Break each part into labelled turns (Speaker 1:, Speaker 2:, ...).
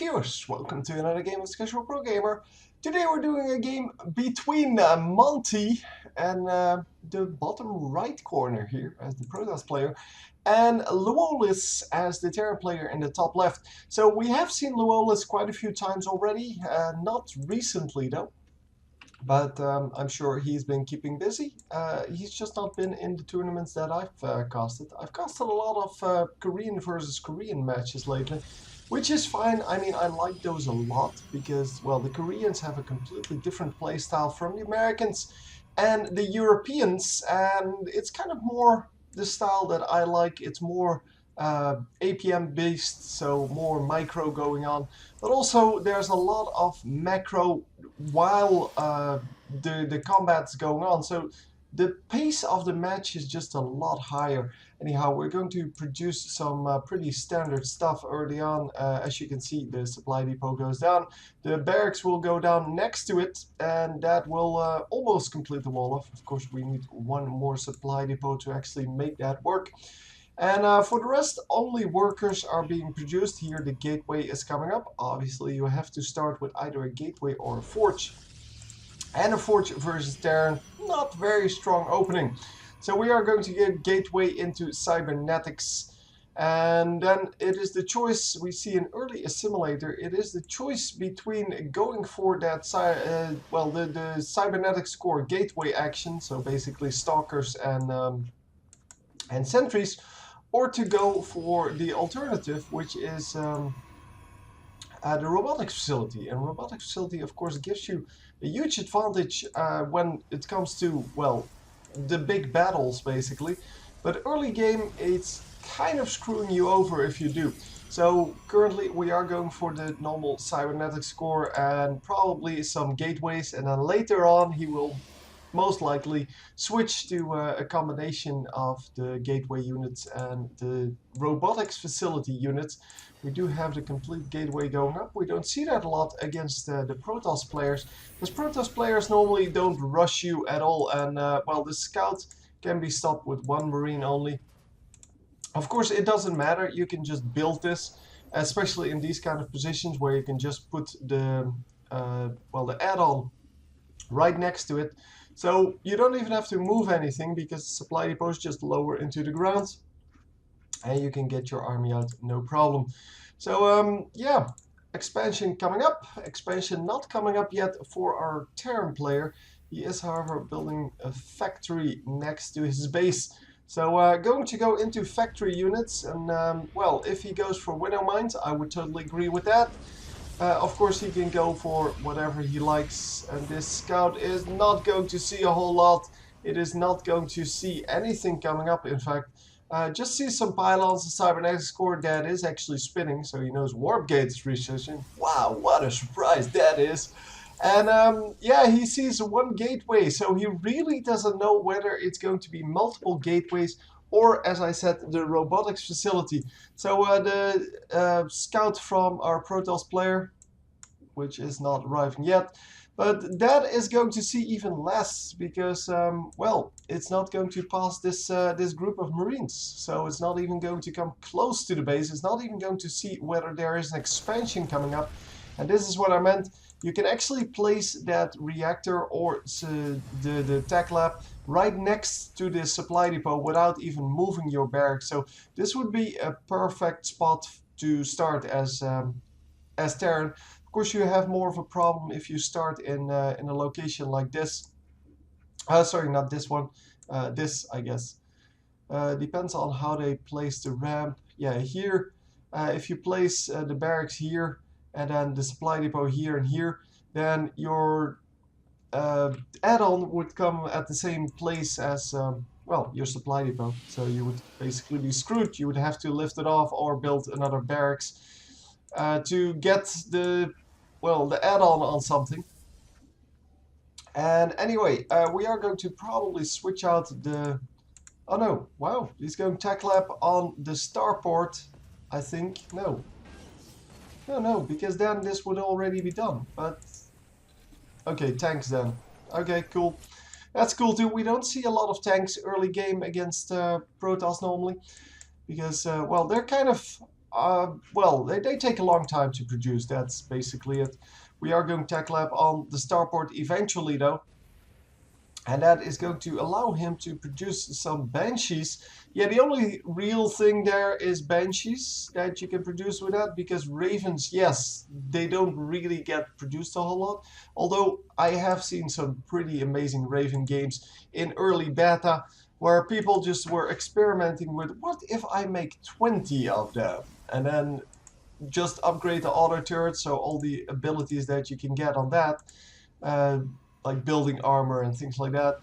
Speaker 1: viewers, welcome to another game of Casual Pro Gamer. Today we're doing a game between Monty and the bottom right corner here as the Protoss player, and Luolis as the Terran player in the top left. So we have seen Luolis quite a few times already, not recently though. But I'm sure he's been keeping busy. He's just not been in the tournaments that I've casted. I've casted a lot of Korean versus Korean matches lately, which is fine. I mean, I like those a lot because, well, the Koreans have a completely different playstyle from the Americans and the Europeans, and it's kind of more the style that I like. It's more APM based, so more micro going on, but also there's a lot of macro while the combat's going on, so the pace of the match is just a lot higher. Anyhow, we're going to produce some pretty standard stuff early on. As you can see, the supply depot goes down, the barracks will go down next to it, and that will almost complete the wall off. Of course, we need one more supply depot to actually make that work. And for the rest, only workers are being produced here. The gateway is coming up. Obviously, you have to start with either a gateway or a forge. And a forge versus Terran, not very strong opening. So we are going to get gateway into cybernetics. And then it is the choice, we see an early assimilator, it is the choice between going for that, the cybernetics core gateway action, so basically stalkers and sentries, or to go for the alternative, which is the robotics facility. And robotics facility, of course, gives you a huge advantage when it comes to, well, the big battles, basically. But early game, it's kind of screwing you over if you do. So currently we are going for the normal cybernetics core and probably some gateways, and then later on he will most likely switch to a combination of the gateway units and the robotics facility units. We do have the complete gateway going up. We don't see that a lot against the Protoss players, because Protoss players normally don't rush you at all, and well, the scout can be stopped with one marine only. Of course, it doesn't matter, you can just build this, especially in these kind of positions where you can just put the the add-on right next to it. So you don't even have to move anything because the supply depots just lower into the ground and you can get your army out no problem. So yeah, expansion coming up, expansion not coming up yet for our Terran player. He is, however, building a factory next to his base. So going to go into factory units, and well, if he goes for widow mines, I would totally agree with that. Of course, he can go for whatever he likes, and this scout is not going to see a whole lot. It is not going to see anything coming up, in fact. Just see some pylons, a cybernetics core that is actually spinning, so he knows warp gate is researching. Wow, what a surprise that is. And yeah, he sees one gateway, so he really doesn't know whether it's going to be multiple gateways or, as I said, the robotics facility. So the scout from our Protoss player, which is not arriving yet, but that is going to see even less because, well, it's not going to pass this group of Marines. So it's not even going to come close to the base. It's not even going to see whether there is an expansion coming up. And this is what I meant. You can actually place that reactor or the tech lab right next to the supply depot without even moving your barracks. So this would be a perfect spot to start as Terran. Of course, you have more of a problem if you start in a location like this. Sorry, not this one. This, I guess. Depends on how they place the ramp. Yeah, here. If you place the barracks here, and then the supply depot here and here, then your add-on would come at the same place as, well, your supply depot. So you would basically be screwed. You would have to lift it off or build another barracks to get the add-on on something. And anyway, we are going to probably switch out the... Oh no, wow, he's going tech lab on the starport, I think. No, because then this would already be done. But okay, tanks then. Okay, cool. That's cool too. We don't see a lot of tanks early game against Protoss normally, because well, they're kind of well, they take a long time to produce. That's basically it. We are going tech lab on the starport eventually, though. And that is going to allow him to produce some banshees. Yeah, the only real thing there is banshees that you can produce with that, because ravens, yes, they don't really get produced a whole lot. Although I have seen some pretty amazing raven games in early beta where people just were experimenting with, what if I make 20 of them and then just upgrade the auto turret, so all the abilities that you can get on that, uh, like building armor and things like that.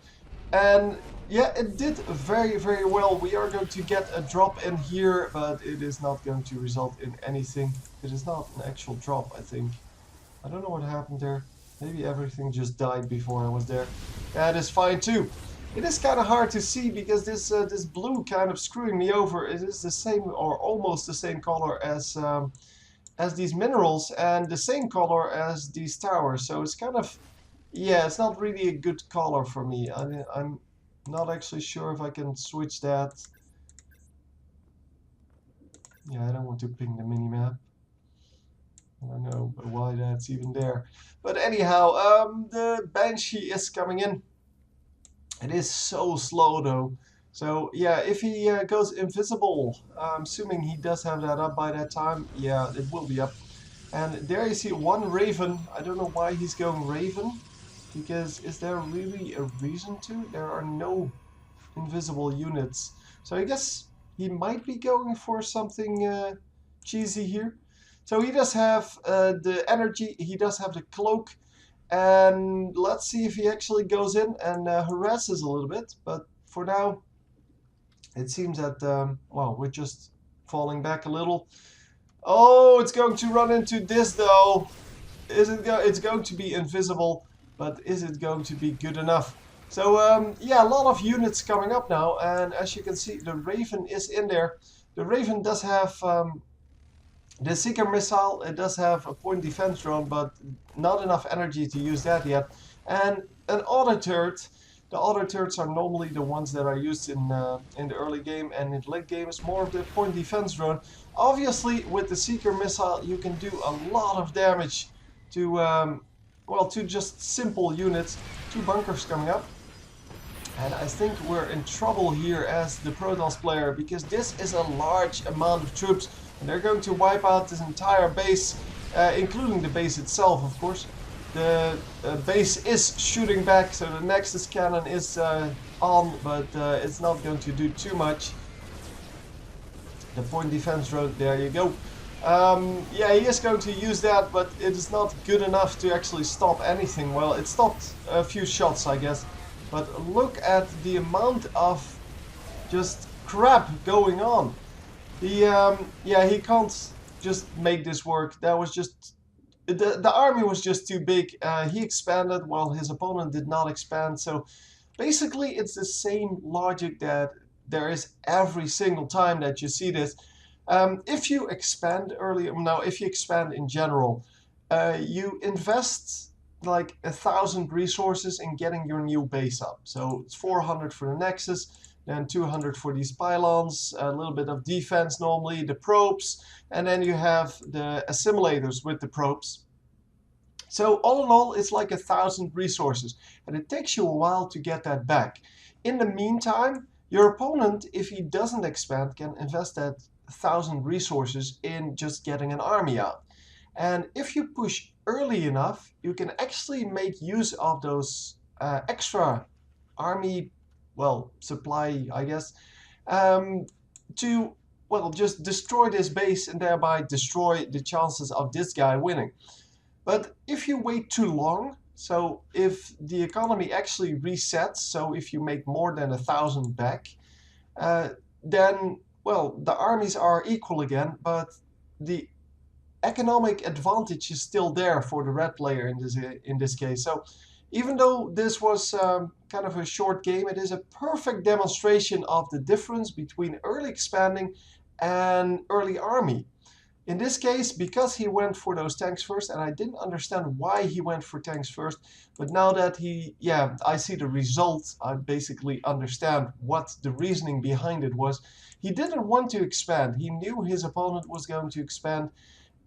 Speaker 1: And yeah, it did very, very well. We are going to get a drop in here, but it is not going to result in anything. It is not an actual drop, I think. I don't know what happened there. Maybe everything just died before I was there. That is fine too. It is kind of hard to see because this blue kind of screwing me over. It is the same or almost the same color as these minerals and the same color as these towers. So it's kind of, yeah, it's not really a good color for me. I'm not actually sure if I can switch that. Yeah, I don't want to ping the minimap. I don't know why that's even there. But anyhow, the Banshee is coming in. It is so slow though. So yeah, if he goes invisible, I'm assuming he does have that up by that time. Yeah, it will be up. And there you see one Raven. I don't know why he's going Raven. Because is there really a reason to? There are no invisible units. So I guess he might be going for something cheesy here. So he does have the energy, he does have the cloak, and let's see if he actually goes in and harasses a little bit. But for now, it seems that, well, we're just falling back a little. Oh, it's going to run into this though. It's going to be invisible, but is it going to be good enough? So yeah, a lot of units coming up now, and as you can see, the Raven is in there. The Raven does have the Seeker missile. It does have a point defense drone, but not enough energy to use that yet. And an auto turret. The auto turrets are normally the ones that are used in the early game, and in late game is more of the point defense drone. Obviously, with the Seeker missile, you can do a lot of damage to, well, to just simple units. Two bunkers coming up. And I think we're in trouble here as the Protoss player, because this is a large amount of troops. And they're going to wipe out this entire base, including the base itself, of course. The base is shooting back, so the Nexus cannon is on, but it's not going to do too much. The point defense drone, there you go. Yeah, he is going to use that, but it is not good enough to actually stop anything. Well, it stopped a few shots, I guess. But look at the amount of just crap going on. Yeah, he can't just make this work. That was just... The army was just too big. He expanded while his opponent did not expand. So basically, it's the same logic that there is every single time that you see this. If you expand early, now if you expand in general, you invest like 1,000 resources in getting your new base up. So it's 400 for the Nexus, then 200 for these pylons, a little bit of defense normally, the probes, and then you have the assimilators with the probes. So all in all, it's like 1,000 resources, and it takes you a while to get that back. In the meantime, your opponent, if he doesn't expand, can invest that 1,000 resources in just getting an army out. And if you push early enough, you can actually make use of those extra army, well, supply, I guess, to, well, just destroy this base and thereby destroy the chances of this guy winning. But if you wait too long, so if the economy actually resets, so if you make more than 1,000 back, then, well, the armies are equal again, but the economic advantage is still there for the red player in this case. So even though this was kind of a short game, it is a perfect demonstration of the difference between early expanding and early army. In this case, because he went for those tanks first, and I didn't understand why he went for tanks first, but now that I see the result, I basically understand what the reasoning behind it was. He didn't want to expand. He knew his opponent was going to expand,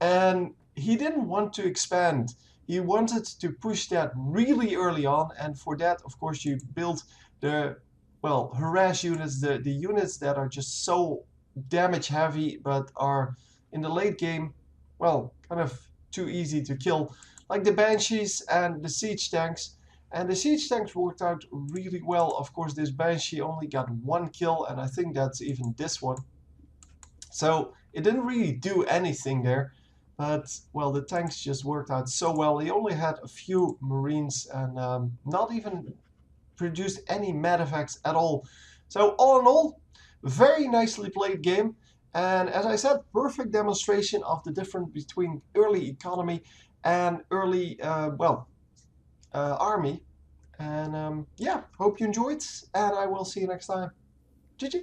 Speaker 1: and he didn't want to expand. He wanted to push that really early on, and for that, of course, you build the, well, harass units, the units that are just so damage heavy, but are in the late game, well, kind of too easy to kill, like the Banshees and the Siege tanks. And the Siege tanks worked out really well. Of course, this Banshee only got 1 kill, and I think that's even this one. So it didn't really do anything there. But, well, the tanks just worked out so well. He only had a few Marines and not even produced any mad effects at all. So all in all, very nicely played game. And as I said, perfect demonstration of the difference between early economy and early, army. And yeah, hope you enjoyed, and I will see you next time. GG.